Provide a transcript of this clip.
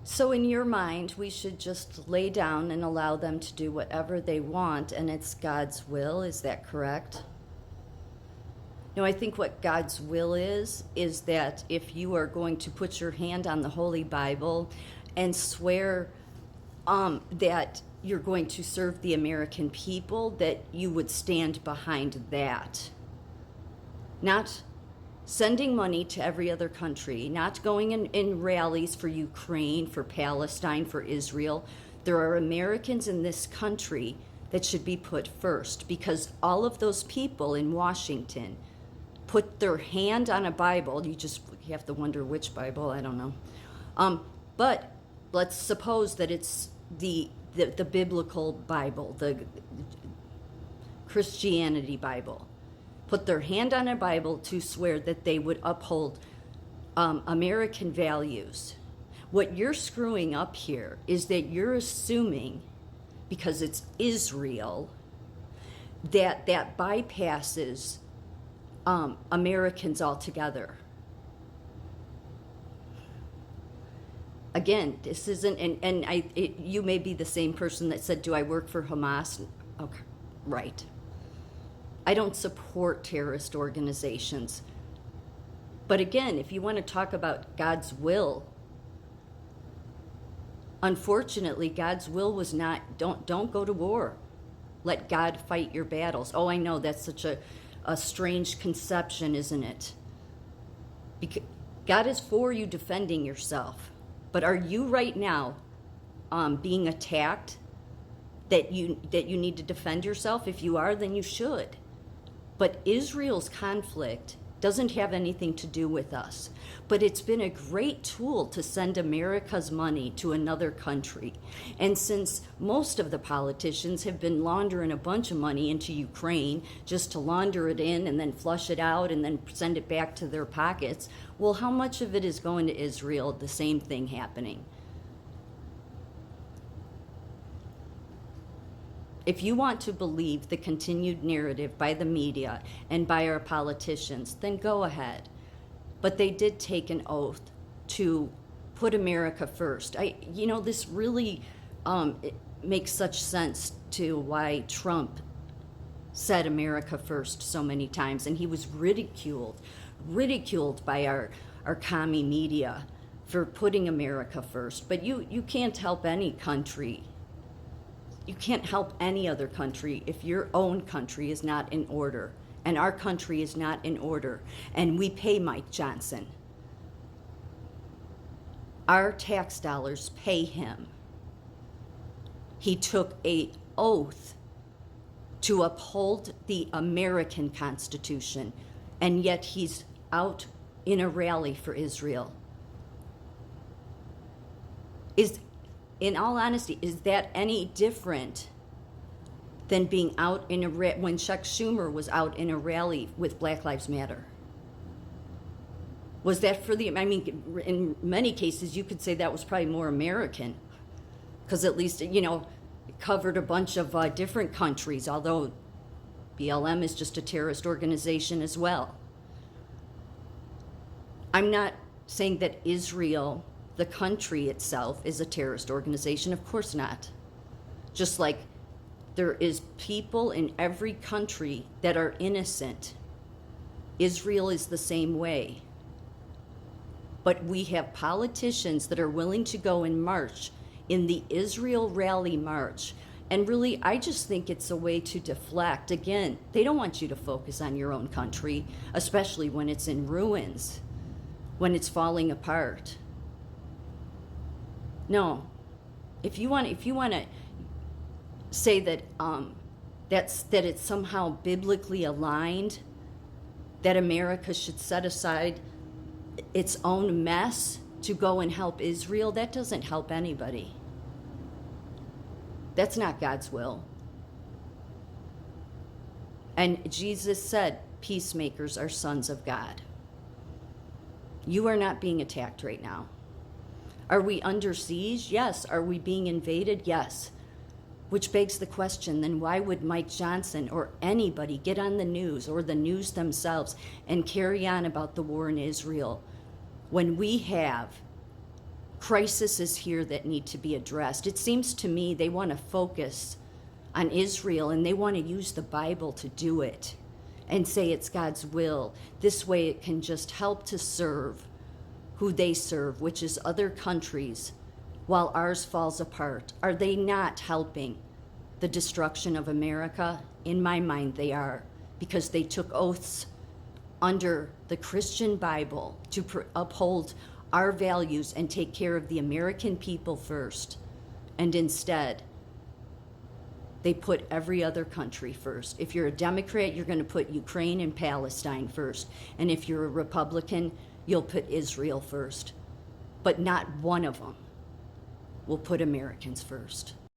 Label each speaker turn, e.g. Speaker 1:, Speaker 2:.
Speaker 1: So, in your mind, we should just lay down and allow them to do whatever they want, and it's God's will. Is that correct? No, I think what God's will is that if you are going to put your hand on the Holy Bible and swear that you're going to serve the American people, that you would stand behind that. Not sending money to every other country, not going in rallies for Ukraine, for Palestine, for Israel. There are Americans in this country that should be put first, because all of those people in Washington put their hand on a Bible. You have to wonder which Bible, I don't know. But let's suppose that it's the biblical Bible, the Christianity Bible. Put their hand on a Bible to swear that they would uphold American values. What you're screwing up here is that you're assuming, because it's Israel, that bypasses Americans altogether. Again, this isn't, you may be the same person that said, do I work for Hamas? Okay, right. I don't support terrorist organizations. But again, if you want to talk about God's will, unfortunately, God's will was not, don't go to war. Let God fight your battles. Oh, I know, that's such a strange conception, isn't it? Because God is for you defending yourself. But are you right now being attacked that you need to defend yourself? If you are, then you should. But Israel's conflict doesn't have anything to do with us. But it's been a great tool to send America's money to another country. And since most of the politicians have been laundering a bunch of money into Ukraine just to launder it in and then flush it out and then send it back to their pockets, well, how much of it is going to Israel? The same thing happening. If you want to believe the continued narrative by the media and by our politicians, then go ahead. But they did take an oath to put America first. This really it makes such sense to why Trump said America first so many times, and he was ridiculed by our commie media for putting America first. But you can't help any country. You can't help any other country if your own country is not in order. And our country is not in order. And we pay Mike Johnson. Our tax dollars pay him. He took an oath to uphold the American Constitution, and yet he's out in a rally for Israel. In all honesty, is that any different than being out in when Chuck Schumer was out in a rally with Black Lives Matter? Was that in many cases, you could say that was probably more American, because at least, it covered a bunch of different countries, although BLM is just a terrorist organization as well. I'm not saying that Israel, the country itself, is a terrorist organization. Of course not. Just like there is people in every country that are innocent. Israel is the same way. But we have politicians that are willing to go and march in the Israel Rally March. And really, I just think it's a way to deflect. Again, they don't want you to focus on your own country, especially when it's in ruins, when it's falling apart. No, if you want to say that that it's somehow biblically aligned, that America should set aside its own mess to go and help Israel, that doesn't help anybody. That's not God's will. And Jesus said, peacemakers are sons of God. You are not being attacked right now. Are we under siege? Yes. Are we being invaded? Yes. Which begs the question, then why would Mike Johnson or anybody get on the news or the news themselves and carry on about the war in Israel when we have crises here that need to be addressed. It seems to me they want to focus on Israel, and they want to use the Bible to do it and say it's God's will. This way it can just help to serve who they serve, which is other countries, while ours falls apart. Are they not helping the destruction of America? In my mind, they are, because they took oaths under the Christian Bible to uphold our values and take care of the American people first. And instead, they put every other country first. If you're a Democrat, you're going to put Ukraine and Palestine first. And if you're a Republican, you'll put Israel first. But not one of them will put Americans first.